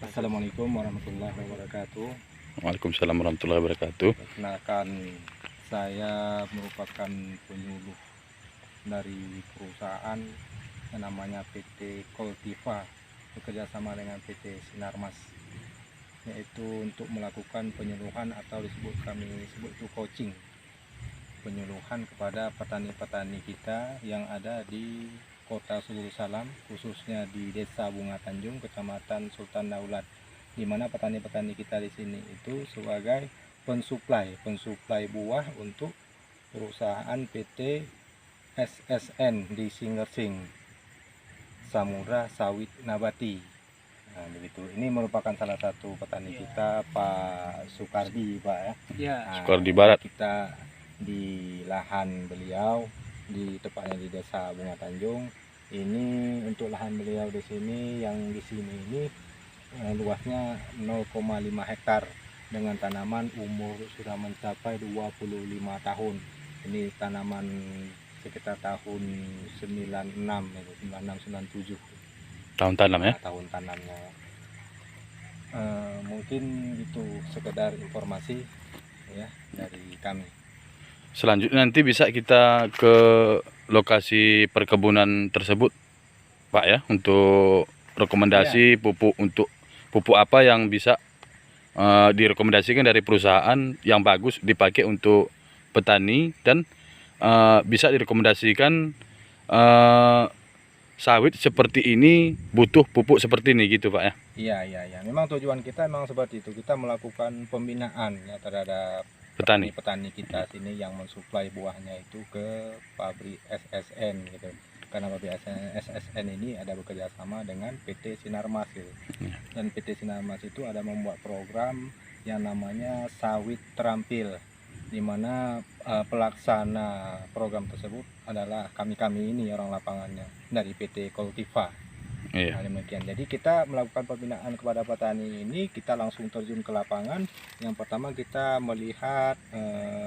Assalamualaikum warahmatullahi wabarakatuh. Waalaikumsalam warahmatullahi wabarakatuh. Perkenalkan, saya merupakan penyuluh dari perusahaan yang namanya PT Koltiva bekerjasama dengan PT Sinarmas, yaitu untuk melakukan penyuluhan atau kami sebut itu coaching, penyuluhan kepada petani-petani kita yang ada di Kota Sulul Salam, khususnya di Desa Bunga Tanjung, Kecamatan Sultan Daulat, di mana petani-petani kita di sini itu sebagai pensuplai buah untuk perusahaan PT SSN di Singersing, Samudra Sawit Nabati. Nah, begitu. Ini merupakan salah satu petani kita, Pak Sukardi, Pak ya. Nah, Sukardi Barat. kita di lahan beliau, di tepatnya di Desa Bunga Tanjung. Ini untuk lahan beliau di sini, yang di sini ini luasnya 0,5 hektar dengan tanaman umur sudah mencapai 25 tahun. Ini tanaman sekitar tahun 96, 97. Tahun tanam ya? Tahun tanamnya. Mungkin itu sekedar informasi ya dari kami. Selanjutnya nanti bisa kita ke lokasi perkebunan tersebut, Pak ya, untuk rekomendasi pupuk, untuk pupuk apa yang bisa direkomendasikan dari perusahaan yang bagus dipakai untuk petani, dan bisa direkomendasikan sawit seperti ini butuh pupuk seperti ini gitu, Pak ya. Iya. Memang tujuan kita memang seperti itu. Kita melakukan pembinaan ya terhadap petani kita sini yang mensuplai buahnya itu ke pabrik SSN gitu. Karena pabrik SSN ini ada bekerja sama dengan PT Sinarmas gitu. Dan PT Sinarmas itu ada membuat program yang namanya Sawit Terampil, di mana pelaksana program tersebut adalah kami ini orang lapangannya dari PT Koltiva. Nah, demikian. Jadi kita melakukan pembinaan kepada petani ini, kita langsung terjun ke lapangan. Yang pertama kita melihat,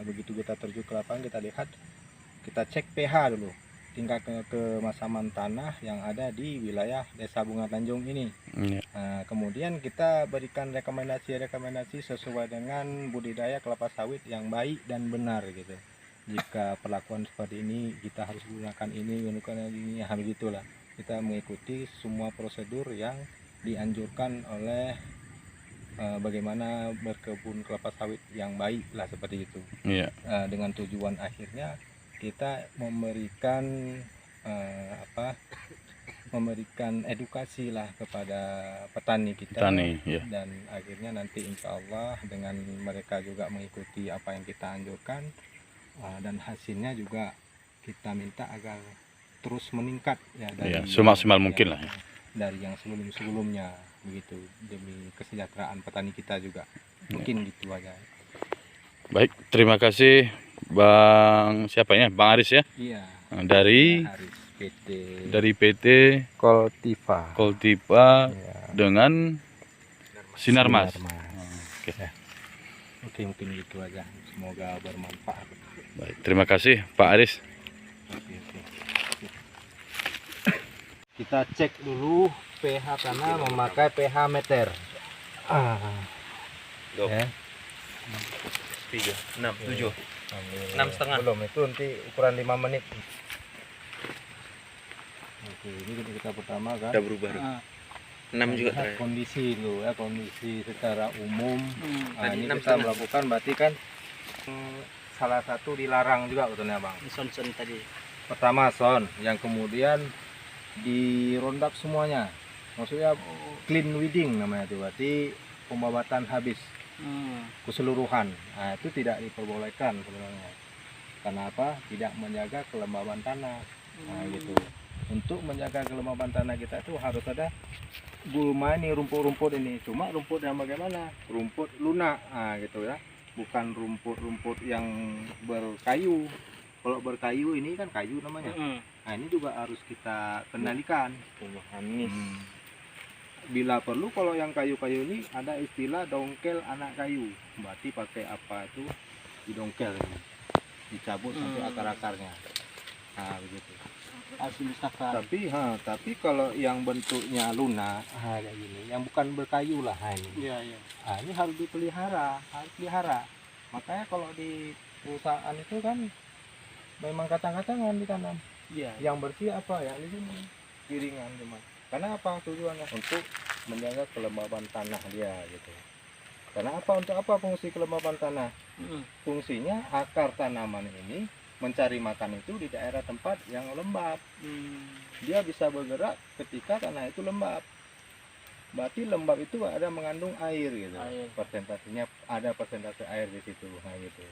begitu kita terjun ke lapangan, kita cek pH dulu, tingkat kemasaman tanah yang ada di wilayah Desa Bunga Tanjung ini. Nah, kemudian kita berikan rekomendasi sesuai dengan budidaya kelapa sawit yang baik dan benar gitu. Jika perlakuan seperti ini, kita harus gunakan ini, begitulah. Kita mengikuti semua prosedur yang dianjurkan oleh bagaimana berkebun kelapa sawit yang baik lah, seperti itu. Dengan tujuan akhirnya kita memberikan memberikan edukasi lah kepada petani kita, dan akhirnya nanti insya Allah dengan mereka juga mengikuti apa yang kita anjurkan, dan hasilnya juga kita minta agar terus meningkat ya, dari semaksimal mungkin lah ya, dari yang sebelumnya begitu, demi kesejahteraan petani kita juga. Mungkin gitu aja. Baik, terima kasih Bang, siapa ya, Bang Aris ya? Iya. Dari PT Koltiva ya, dengan Sinarmas. Oke, mungkin gitu aja. Semoga bermanfaat. Baik, terima kasih Pak Aris. Kita cek dulu pH tanah memakai pH meter. Ya. 6, 7, 6,5. Belum, itu nanti ukuran 5 menit. Oke, ini kita pertama kan. Udah berubah. 6 juga lihat kondisi dulu ya, kondisi secara umum. Nah, ini 6 kita melakukan berarti kan salah satu dilarang juga betulnya Bang. Son tadi. Pertama son, yang kemudian dirondap semuanya, maksudnya clean weeding namanya itu, berarti pembabatan habis keseluruhan. Nah, itu tidak diperbolehkan sebenarnya. Karena apa? Tidak menjaga kelembaban tanah. Nah, gitu. Untuk menjaga kelembaban tanah kita itu harus ada gulma ini, rumput-rumput ini. Cuma rumput yang bagaimana? Rumput lunak, gitu ya. Bukan rumput-rumput yang berkayu. Kalau berkayu ini kan kayu namanya. Nah, ini juga harus kita kendalikan. Bila perlu, kalau yang kayu-kayu ini ada istilah dongkel anak kayu. Berarti pakai apa itu? Didongkel ini. Dicabut sampai akar-akarnya. Nah, begitu. Harus dimusnahkan. Tapi kalau yang bentuknya lunak, kayak gini, yang bukan berkayu lah, ini. Iya, iya. Ini harus dipelihara, Makanya kalau di perusahaan itu kan memang kacang-kacangan ditanam. Iya. Yang bersih apa ya di sini piringan cuma. Karena apa tujuannya? Untuk menjaga kelembaban tanah dia gitu. Karena apa? Untuk apa fungsi kelembaban tanah? Fungsinya akar tanaman ini mencari makan itu di daerah tempat yang lembab. Dia bisa bergerak ketika tanah itu lembab. Berarti lembab itu ada mengandung air gitu. Persentasenya ada persentase air di situ, gitu.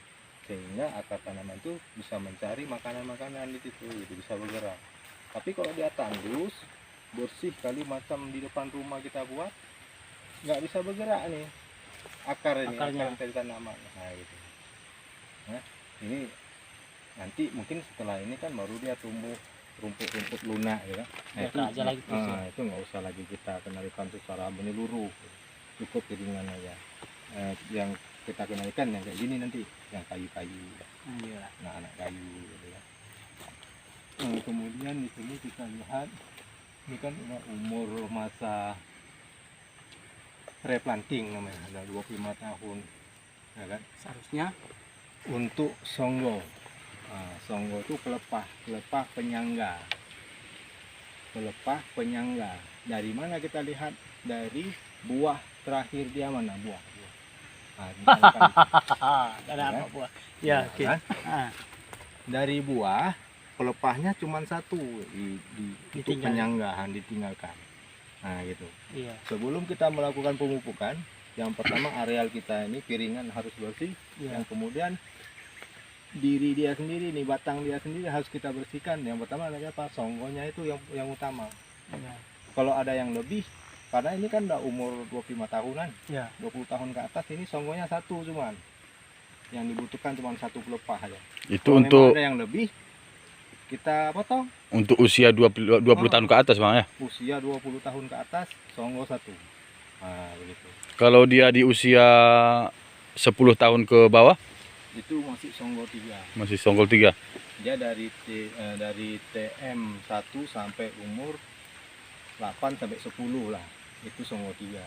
Sehingga akar tanaman itu bisa mencari makanan-makanan di situ, gitu, bisa bergerak. Tapi kalau dia tandus, bersih kali macam di depan rumah kita buat, nggak bisa bergerak nih akarnya dari tanaman. Gitu. Nah, ini nanti mungkin setelah ini kan baru dia tumbuh rumput-rumput lunak gitu. Nah, itu nggak usah lagi kita kendalikan secara menyeluruh, cukup piringan aja. Yang kita kendalikan yang kayak gini nanti, yang kayu-kayu, anak kayu gitu ya. Kemudian di sini kita lihat ini kan umur masa replanting namanya, ada 25 tahun ya kan. Seharusnya Untuk songgo, songgo itu pelepah penyangga. Dari mana kita lihat? Dari buah terakhir dia mana buah. ada apa buah? Ya, oke. Kan? Dari buah pelepahnya cuma satu untuk penyanggahan ditinggalkan. Nah gitu. Iya. Sebelum kita melakukan pemupukan, yang pertama areal kita ini piringan harus bersih. Iya. Yang kemudian diri dia sendiri nih, batang dia sendiri harus kita bersihkan. Yang pertama adalah apa? Songgonya itu yang utama. Iya. Kalau ada yang lebih, karena ini kan udah umur 25 tahunan, Iya. 20 tahun ke atas, ini songgonya satu cuman. Yang dibutuhkan cuma satu pelepah aja. Itu Kalau untuk ada yang lebih, kita potong. untuk usia 20 tahun ke atas, Bang ya. Usia 20 tahun ke atas, songgo satu. Nah, begitu. Kalau dia di usia 10 tahun ke bawah, Itu masih songgo 3. masih songgol 3. Dia dari TM1 sampai umur 8 sampai 10 lah. Itu songgo 3.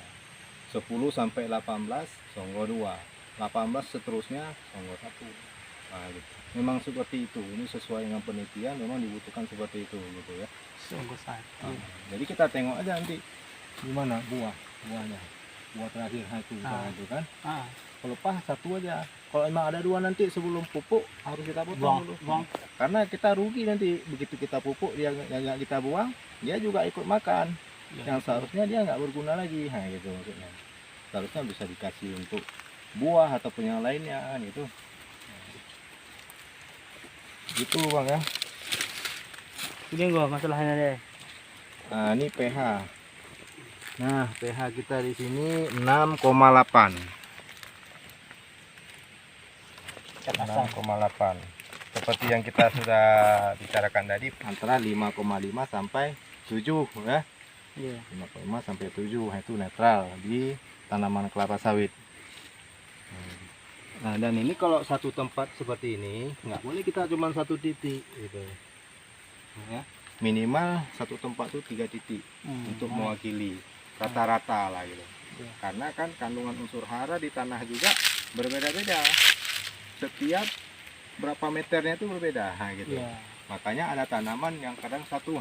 10 sampai 18 songgo 2. 18 seterusnya songgo 1. Nah, gitu. Memang seperti itu. Ini sesuai dengan penelitian, memang dibutuhkan seperti itu gitu ya. Sungguh satu. Jadi kita tengok aja nanti gimana buahnya. Buah terakhir itu kan. Pelepah satu aja. Kalau emang ada 2 nanti sebelum pupuk harus kita potong dulu. Karena kita rugi nanti begitu kita pupuk dia nggak kita buang, dia juga ikut makan. Ya. Yang seharusnya dia nggak berguna lagi. Nah, gitu maksudnya. Seharusnya bisa dikasih untuk buah ataupun yang lainnya kan gitu. Gitu Bang ya. Ini gua masalahnya deh. Nah, ini pH. Nah, pH kita di sini 6,8. 6,8. Seperti yang kita sudah bicarakan tadi, antara 5,5 sampai 7 ya. Iya. 5,5 sampai 7 itu netral di tanaman kelapa sawit. Nah, dan ini kalau satu tempat seperti ini nggak boleh kita cuma satu titik gitu ya. Minimal satu tempat tuh 3 titik untuk mewakili rata-rata lah gitu. Ya. Karena kan kandungan unsur hara di tanah juga berbeda-beda. Setiap berapa meternya itu berbeda gitu. Iya. Makanya ada tanaman yang kadang satu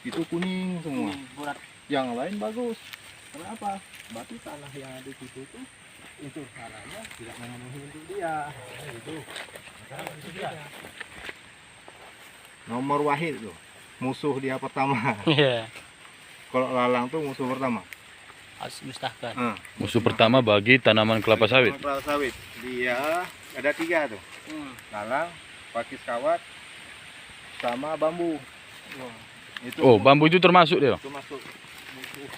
itu kuning semua. Berat. Yang lain bagus. Kenapa? Berarti tanah yang ada di situ itu unsur haranya tidak memenuhi untuk dia. Gitu. Nomor wahid tuh musuh dia pertama. Iya. Kalau lalang tuh musuh pertama. Harus mustahkan. Musuh pertama bagi tanaman kelapa sawit. Kelapa sawit. Dia ada 3 tuh. Lalang, pakis kawat, sama bambu. Itu Oh, bambu itu termasuk dia. itu masuk musuh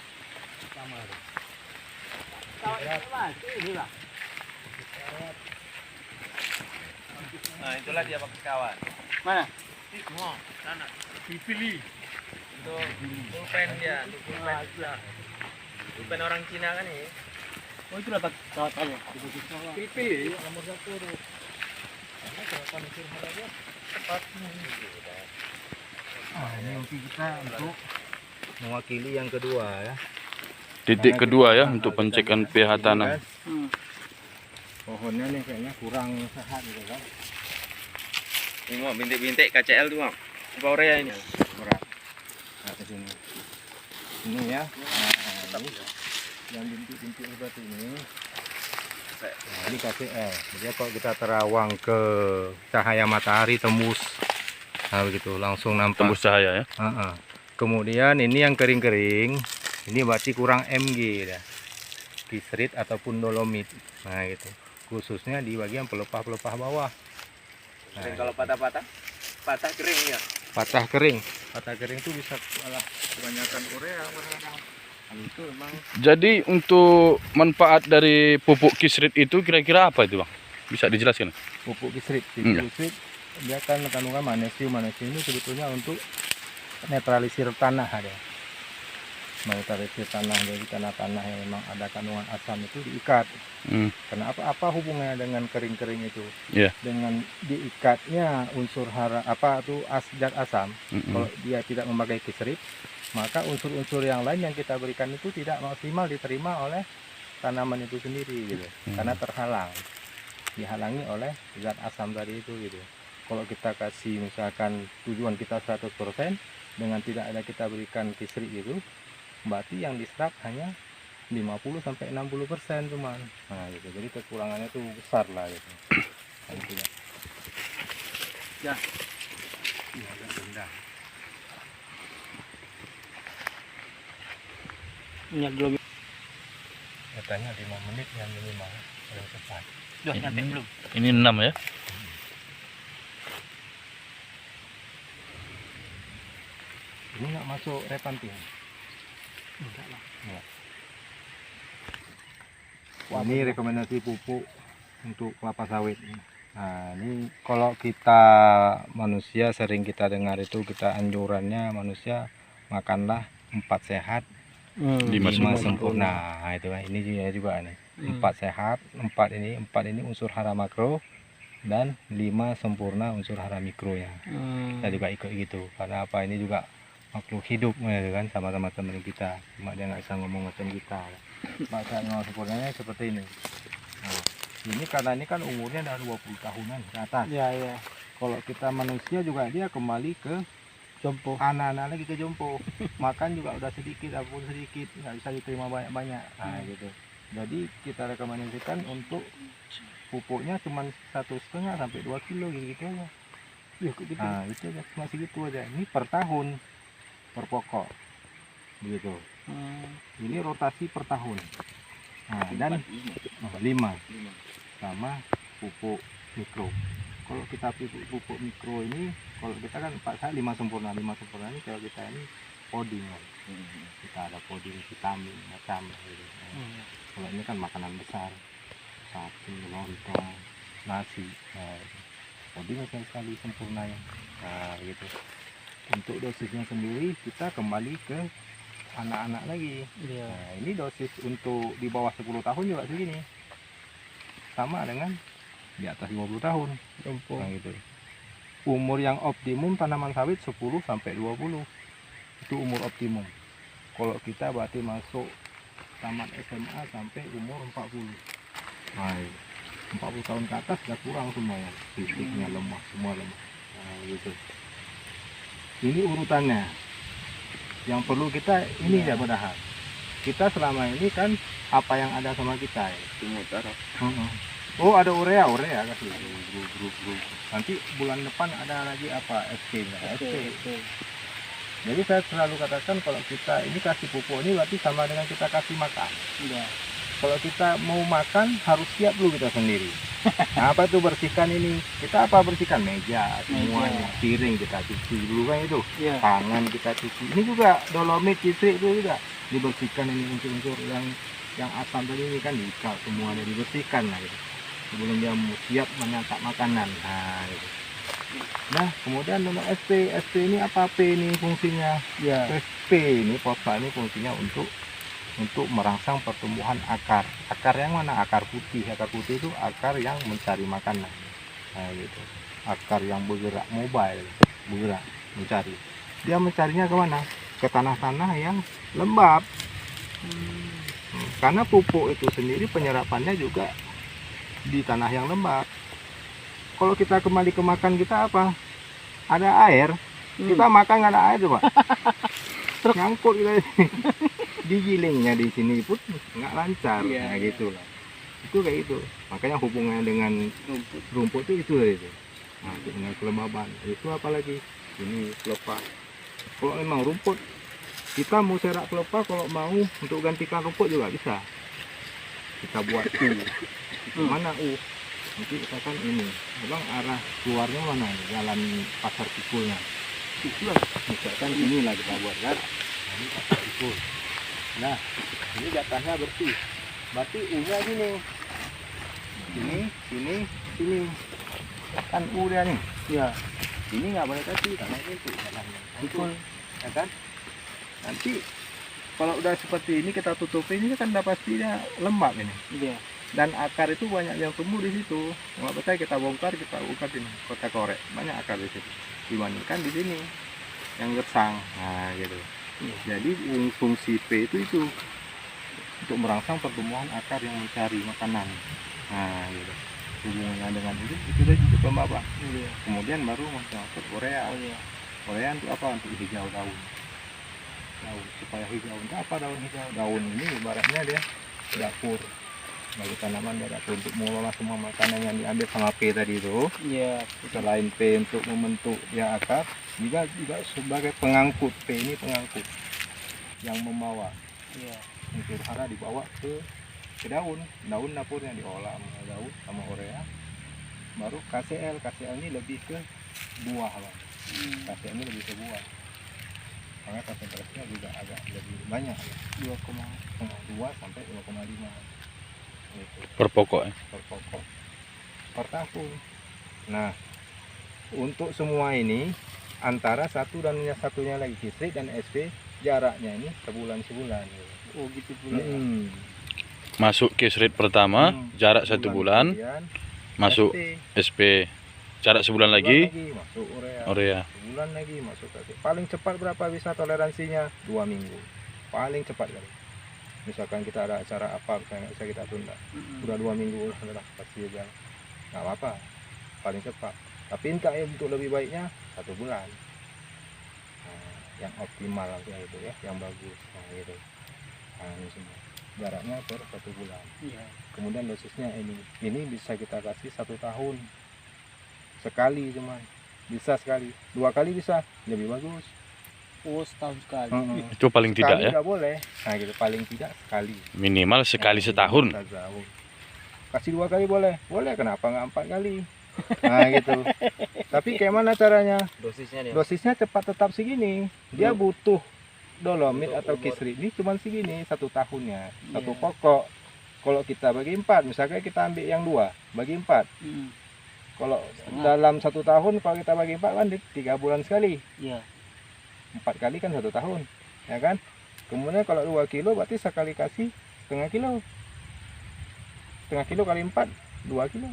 pertama tuh. Nah, itulah dia pakai kawan. Mana? Semua, sana. Dipilih. Untuk pulpen dia, untuk pulpen. Pulpen orang Cina kan ini. Oh, itu dapat kawat aja. Pilih nomor 1 tuh. Karena gerakan unsur hara dia tepat Ini nanti kita untuk mewakili yang kedua ya. Titik Karena kedua kita- ya untuk kita pengecekan lihat pH ini tanah. kan, pohonnya nih kayaknya kurang sehat gitu kan. Ini mau bintik-bintik KCL tuh mau. Korea ini. Berat. Nah, ke sini. Ini ya. Nah, ini yang bintik-bintik seperti ini. Nah, ini KCL. Jadi kalau kita terawang ke cahaya matahari tembus, nah begitu langsung nampak. Tembus cahaya ya. Kemudian ini yang kering-kering, ini berarti kurang Mg ya. Kisrit ataupun dolomit. Nah gitu. Khususnya di bagian pelepah-pelepah bawah. Nah, Dan kalau patah-patah, patah kering ya. patah kering. Patah kering itu bisa alah kebanyakan urea kadang-kadang. Nah, itu memang Jadi untuk manfaat dari pupuk kisrit itu kira-kira apa itu Bang? Bisa dijelaskan? pupuk kisrit. Iya. Kisrit dia kan kandungan magnesium. Magnesium ini sebetulnya untuk netralisir tanah ada. Netralisir tanah, jadi tanah-tanah yang memang ada kandungan asam itu diikat. Karena apa hubungannya dengan kering-kering itu? Iya. Dengan diikatnya unsur hara apa tuh zat asam. Kalau dia tidak memakai kisrit, maka unsur-unsur yang lain yang kita berikan itu tidak maksimal diterima oleh tanaman itu sendiri gitu. Karena terhalang, dihalangi oleh zat asam tadi itu gitu. Kalau kita kasih misalkan tujuan kita 100% dengan tidak ada kita berikan kisrit itu, berarti yang diserap hanya 50-60% cuman. Nah gitu. Jadi kekurangannya tuh besar lah gitu. Nah, gitu ya. Ya. Ini agak rendah. Minyak belum. Katanya 5 menit yang minimal paling cepat. Sudah nyampe belum? Ini 6 ya. Ini nggak masuk repanting. Enggak lah. Ini rekomendasi pupuk untuk kelapa sawit. Nah, ini kalau kita manusia sering kita dengar itu kita anjurannya manusia makanlah 4 sehat, 5 5 sempurna. Nah, itu kan ini juga nih. 4 sehat, 4 ini unsur hara makro dan 5 sempurna unsur hara mikronya. Kita juga ikut gitu. Karena apa ini juga makhluk hidup gitu kan sama teman-teman kita. Cuma dia nggak bisa ngomong macam kita. Bahasa yang sempurnanya seperti ini. Nah, ini karena ini kan umurnya udah 20 tahunan ke atas. Ya, ya. Kalau kita manusia juga dia kembali ke Jompo. anak-anak lagi ke jompo. Makan juga udah sedikit, apapun sedikit, nggak bisa diterima banyak-banyak. Nah, gitu. Jadi kita rekomendasikan untuk pupuknya cuma 1,5 sampai 2 kilo gitu aja. Nah, itu aja, cuma segitu aja. Ini per tahun, per pokok, gitu. Ini rotasi per tahun. Nah, dan 5 sama pupuk mikro. Kalau kita pupuk mikro ini, kalau kita kan 4 saat 5 sempurna. 5 sempurna ini kalau kita ini poding kan. Kita ada poding vitamin macam gitu. Kalau ini kan makanan besar, sate, lontong, nasi. Nah, poding macam sekali sempurna ya. Nah, gitu. Untuk dosisnya sendiri kita kembali ke anak-anak lagi. Nah, ini dosis untuk di bawah 10 tahun juga segini. Sama dengan di atas 50 tahun. Nah, gitu. Umur yang optimum tanaman sawit 10 sampai 20. Itu umur optimum. Kalau kita berarti masuk tamat SMA sampai umur 40. Nah, 40 tahun ke atas sudah kurang semuanya. Fisiknya lemah, semua lemah. Nah, gitu. Ini urutannya. Yang perlu kita ini ya padahal. Kita selama ini kan apa yang ada sama kita ya. Oh, ada urea kasih. Grup. Nanti bulan depan ada lagi apa? SP. Jadi saya selalu katakan kalau kita ini kasih pupuk ini berarti sama dengan kita kasih makan. Kalau kita mau makan harus siap dulu kita sendiri. Nah, apa itu bersihkan ini? Kita apa bersihkan meja semuanya, piring kita cuci dulu kan itu. Tangan kita cuci. Ini juga dolomit, kisrit itu juga dibersihkan ini unsur-unsur yang asam tadi ini kan diikat semuanya dibersihkan lah gitu. Sebelum dia siap menyantap makanan. Nah, gitu. Nah, kemudian untuk SP ini apa? P ini fungsinya. SP ini fosfa ini fungsinya untuk merangsang pertumbuhan akar. Akar yang mana? Akar putih. Akar putih itu akar yang mencari makanan. Nah, gitu. Akar yang bergerak mobile, bergerak mencari. dia mencarinya kemana? Ke tanah-tanah yang lembab. Karena pupuk itu sendiri penyerapannya juga di tanah yang lembab. Kalau kita kembali ke makan kita apa? Ada air, kita makan nggak ada air coba. Nyangkut kita digilingnya di sini pun nggak lancar. Iya, Nah iya. gitu lah. Itu kayak gitu. Makanya hubungannya dengan rumput itu itu. Nah, dengan kelembaban. Itu apalagi ini pelepah. Kalau memang rumput kita mau serak pelepah, kalau mau untuk gantikan rumput juga bisa. Kita buat mana nanti kita kan ini memang arah keluarnya mana nih? Jalan pasar pikulnya misalkan inilah kita buat kan. Nah, ini pasar pikul. Nah ini jatahnya bersih, berarti U-nya gini, sini kan U dia nih ya. Ini nggak boleh kasih karena ini untuk jalannya pikul ya kan. Nanti kalau udah seperti ini kita tutupi, ini kan udah pasti dia lembab ini. Iya. Dan akar itu banyak yang tumbuh di situ. Nggak percaya kita bongkar, kita ukat ini, kita korek, banyak akar di situ. Dibandingkan di sini yang gersang. Nah gitu. Jadi fungsi P itu untuk merangsang pertumbuhan akar yang mencari makanan. Nah gitu. Hubungannya dengan itu udah cukup lembab. Kemudian baru masuk Korea. Korea untuk apa? Untuk hijau daun supaya hijau. Untuk apa daun hijau? Daun ini ibaratnya dia dapur bagi tanaman, dia dapur untuk mengelola semua makanan yang diambil sama P tadi itu. Iya. Selain P untuk membentuk dia akar, juga sebagai pengangkut. P ini pengangkut yang membawa. Iya. Unsur hara dibawa ke daun dapurnya diolah sama daun sama urea. Baru KCl ini lebih ke buah bang. KCl ini lebih ke buah. Karena konsentrasinya juga agak lebih banyak ya. 2,2 sampai 2,5 gitu. Per pokok ya. Per pokok per tahun. Nah untuk semua ini antara satu dan yang satunya lagi Kisrit dan SP jaraknya ini sebulan gitu. Oh gitu pula. Masuk Kisrit pertama jarak 1 bulan, kemudian masuk SP jarak sebulan lagi, masuk urea. sebulan lagi masuk ke paling cepat berapa bisa toleransinya 2 minggu paling cepat kali. Misalkan kita ada acara apa misalnya bisa kita tunda, udah 2 minggu udah pasti aja nggak apa-apa, paling cepat. Tapi entah untuk lebih baiknya 1 bulan. Nah, yang optimal kayak itu ya, yang bagus. Nah gitu. Nah ini semua jaraknya per 1 bulan. Iya. Kemudian dosisnya ini bisa kita kasih 1 tahun sekali, cuman bisa sekali, 2 kali bisa lebih bagus. Oh setahun sekali. Itu paling tidak ya. Nggak boleh. Nah gitu, paling tidak sekali. Minimal sekali setahun. Kasih 2 kali boleh, kenapa nggak 4 kali? Nah gitu. Tapi kayak mana caranya? Dosisnya cepat tetap segini. Dia butuh dolomit atau Kisrit ini cuma segini 1 tahunnya, 1 pokok. Kalau kita bagi 4, misalnya kita ambil yang 2 bagi 4. Kalau dalam 1 tahun kalau kita bagi 4 kan 3 bulan sekali. Iya. 4 kali kan 1 tahun, ya kan? Kemudian kalau 2 kilo berarti sekali kasih setengah kilo. Setengah kilo kali 4, 2 kilo.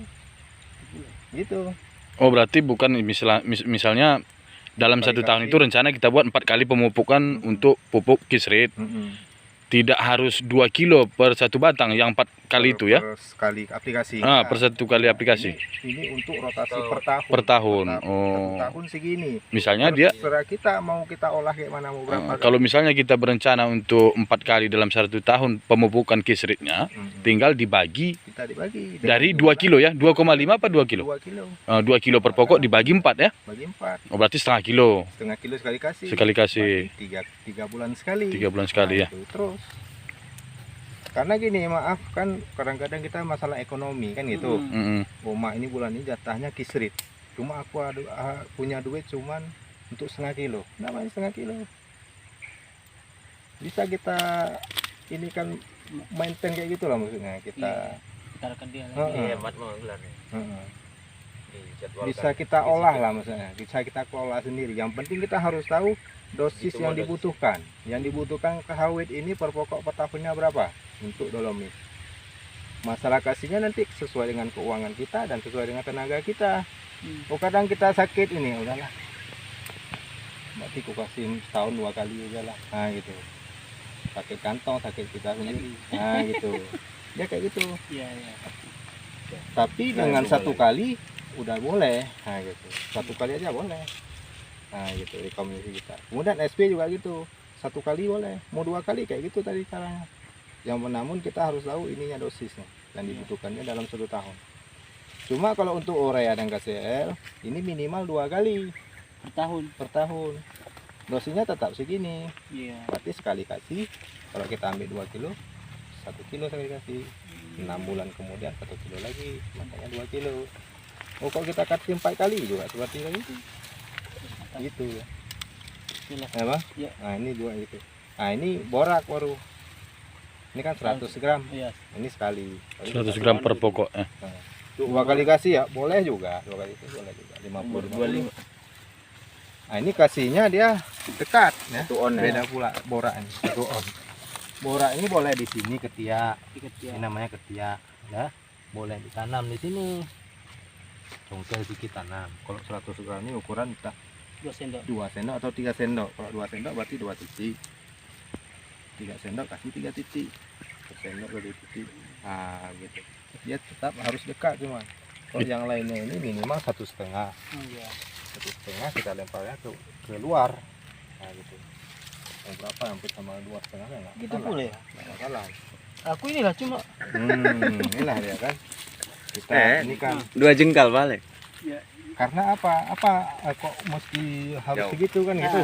Gitu. Oh berarti bukan misalnya dalam 1 tahun itu rencana kita buat 4 kali pemupukan untuk pupuk Kisrit. Tidak harus 2 kilo per 1 batang, yang 4 kali itu ya. Per sekali aplikasi. Per 1 kali aplikasi. Ini untuk rotasi per tahun. Per tahun. Oh. 1 tahun segini. Misalnya dia terserah kita mau kita olah kayak mana, mau berapa. kalau misalnya kita berencana untuk 4 kali dalam 1 tahun pemupukan Kisritnya, tinggal dibagi. Kita dibagi Dari 2 kilo ya, 2,5 apa 2 kilo? 2 kilo. 2 kilo per pokok dibagi 4 ya. Bagi 4. Oh berarti setengah kilo. Setengah kilo sekali kasih. Sekali kasih. 3 bulan sekali. 3 bulan sekali ya. Itu terus. Karena gini, maaf kan kadang-kadang kita masalah ekonomi kan gitu. Mak ini bulan ini jatahnya Kisrit. Cuma aku punya duit cuman untuk setengah kilo. Namanya setengah kilo. Bisa kita ini kan maintain kayak gitu lah maksudnya. Kita Kita dia lagi. hemat mau gelarnya. Bisa kita olah lah maksudnya. Bisa kita kelola sendiri. Yang penting kita harus tahu dosis yang dibutuhkan. Yang dibutuhkan ke sawit ini per pokok per tahunnya berapa untuk dolomit. Masalah kasihnya nanti sesuai dengan keuangan kita dan sesuai dengan tenaga kita. Oh kadang kita sakit ini udahlah. berarti aku kasih setahun 2 kali aja lah. Nah gitu, sakit kantong, sakit kita sendiri. Nah gitu, ya kayak gitu. Iya, iya. Tapi dengan satu kali udah boleh. Nah gitu, satu kali aja boleh. Nah gitu rekomendasi kita. Kemudian SP juga gitu, satu kali boleh, mau 2 kali kayak gitu tadi caranya. Yang namun kita harus tahu ininya dosisnya dan dibutuhkannya dalam 1 tahun. Cuma kalau untuk urea dan KCL ini minimal 2 kali Per tahun. per tahun. Dosisnya tetap segini. Iya. Berarti sekali kasih, kalau kita ambil 2 kilo, 1 kilo sekali kasih. 6 bulan kemudian 1 kilo lagi, makanya 2 kilo. Oh, kalau kita kasih 4 kali juga seperti itu. Gitu ya. Itulah. Ya, Bang? Iya. Nah, ini 2 gitu. Nah, ini borak baru. Ini kan 100 gram. Iya. Ini sekali. 100 gram per pokok. 2 kali kasih ya, boleh juga. 2 kali itu boleh juga. 50. Nah, ini kasihnya dia dekat ya. Beda pula borak ini. 1 on. Borak ini boleh di sini ketiak. Ini namanya ketiak ya. Boleh ditanam di sini. Congkel sedikit tanam. Kalau 100 gram ini ukuran kita 2 sendok. 2 sendok atau 3 sendok. Kalau 2 sendok berarti 2 titik. 3 sendok kasih 3 titik. 1 sendok 2 titik. Nah, gitu. Dia tetap harus dekat cuma. Kalau yang lainnya ini minimal 1,5. Iya. 1,5 kita lemparnya ke luar. Nah, gitu. Yang berapa hampir sama 2,5 ya enggak? Gitu boleh. Enggak masalah. Aku inilah cuma Inilah dia kan. Kita ini kan 2 jengkal balik. karena apa kok mesti harus segitu kan gitu.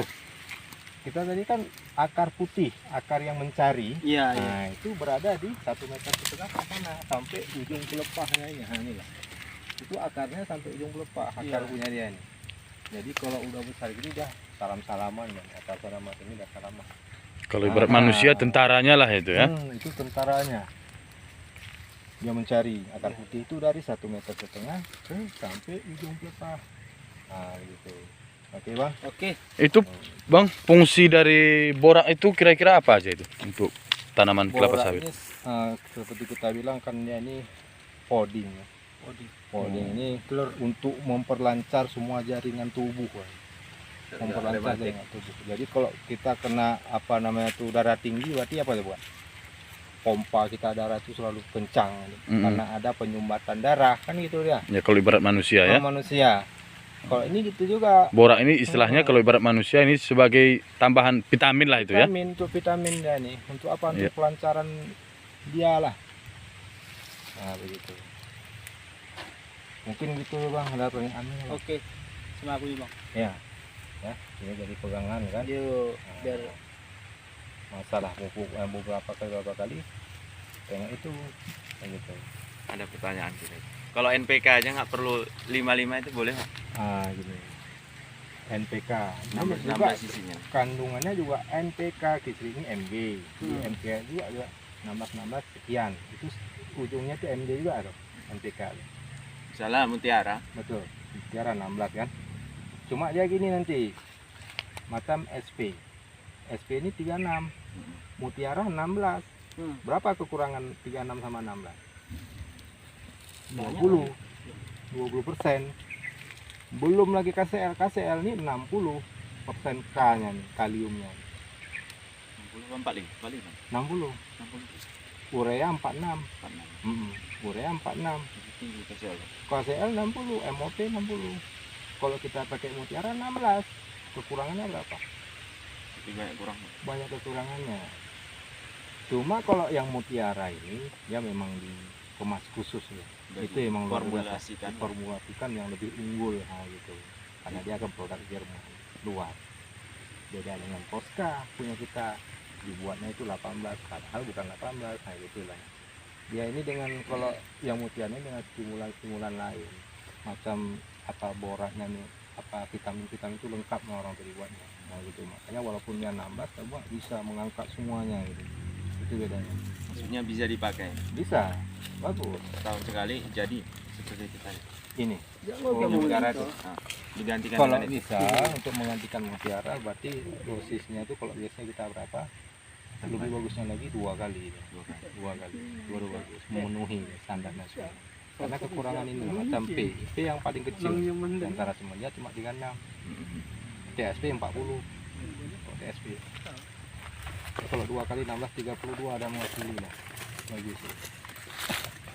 Kita tadi kan akar putih, akar yang mencari. Iya, iya. Nah, itu berada di 1,5 meter ke sana sampai ujung pelepahnya ini. Nah, inilah. Itu akarnya sampai ujung pelepah, akar punya dia ini. Jadi kalau udah besar gini dah salam-salaman dan akar salaman ini dah salaman. Kalau ibarat manusia tentaranya lah itu ya. Itu tentaranya. Dia mencari akar putih itu dari 1,5 meter sampai ujung pelepah. Nah, gitu. Oke, Bang. Oke. Itu Bang, fungsi dari borak itu kira-kira apa aja itu untuk tanaman kelapa Borak sawit? ini seperti kita bilang kan dia ini poding. Poding ini untuk memperlancar semua jaringan tubuh, Bang. Memperlancar jaringan tubuh. Jadi kalau kita kena apa namanya tuh darah tinggi berarti apa ya, Bang? Pompa kita darah itu selalu kencang karena ada penyumbatan darah kan gitu dia. Ya kalau ibarat manusia ya. Manusia. Kalau ini gitu juga. Borak ini istilahnya kalau ibarat manusia ini sebagai tambahan vitamin lah itu ya. Vitamin, untuk vitamin dia nih. Untuk apa? Untuk pelancaran dia lah. Nah, begitu. Mungkin gitu, Bang, ada pertanyaan. Oke. Sama aku nih, Bang. Ya. Ya, ini jadi pegangan kan. Yuk, Nah, biar masalah pupuk beberapa kali tengok itu kayak gitu. Ada pertanyaan kita. Kalau NPK aja nggak perlu 55 itu boleh nggak? Gini. NPK Nambah sisinya. kandungannya juga NPK ini MG. MG juga 16 sekian. Itu ujungnya tuh MG juga atau NPK. Misalnya mutiara. Betul. Mutiara 16 kan. Cuma dia gini nanti. Macam SP. SP ini 36. Mutiara 16. Berapa kekurangan 36 sama 16? 20%. Belum lagi KCL. KCL ini 60% K-nya nih, kaliumnya. 60. Urea 46. Urea 46. KCL 60, MOP 60. Kalau kita pakai mutiara 16. Kekurangannya berapa? Banyak kekurangannya. Cuma kalau yang mutiara ini ya memang dikemas khusus ya. Itu memang formulasikan yang lebih unggul gitu. Karena dia akan produk Jerman luar. Beda dengan Posca punya kita, dibuatnya itu 18, padahal bukan 18, nah gitulah. Dia ini dengan kalau yang mutiara ini dengan stimulan lain. Macam apa boraknya nih, apa vitamin itu lengkap sama orang tadi buatnya. Nah gitu, makanya walaupun dia nambah coba bisa mengangkat semuanya gitu. Itu bedanya. Maksudnya bisa dipakai. Bisa. Bagus. Tahun sekali jadi seperti kita. Ini. Mutiara itu. Nah, digantikan Kalau dengan itu. bisa untuk menggantikan mutiara berarti dosisnya itu kalau biasanya kita berapa? Lebih bagusnya lagi 2 kali. 2 kali. Baru bagus. Memenuhi standar nasional. Karena kekurangan ini macam P yang paling kecil di antara semuanya cuma 36. T TSP 40. Kalau TSP. Kalau 2 kali 16 32 ada mewakili lah. Bagus.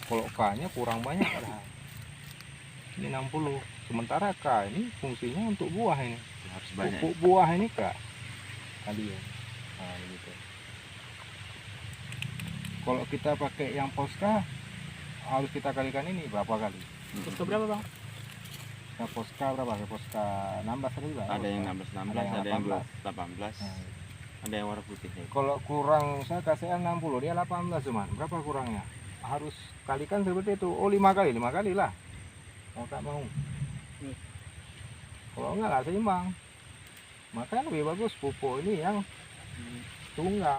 Kalau K-nya kurang banyak padahal. Ini 60. Sementara K ini fungsinya untuk buah ini. Harus banyak. Pupuk buah ini K. Tadi ya. Nah, gitu. Kalau kita pakai yang Posca harus kita kalikan ini berapa kali? Posca berapa bang? Nah, Posca berapa? Posca 16 tadi Bang? Ada yang 16 Ada yang 18, 18. 18. Nah, Ada yang warna putih. kalau kurang saya kasih 60 dia 18 cuman. Berapa kurangnya? Harus kalikan seperti itu. Oh 5 kali lah. Mau tak mau. Kalau enggak lah seimbang. Maka lebih bagus pupuk ini yang tunggal.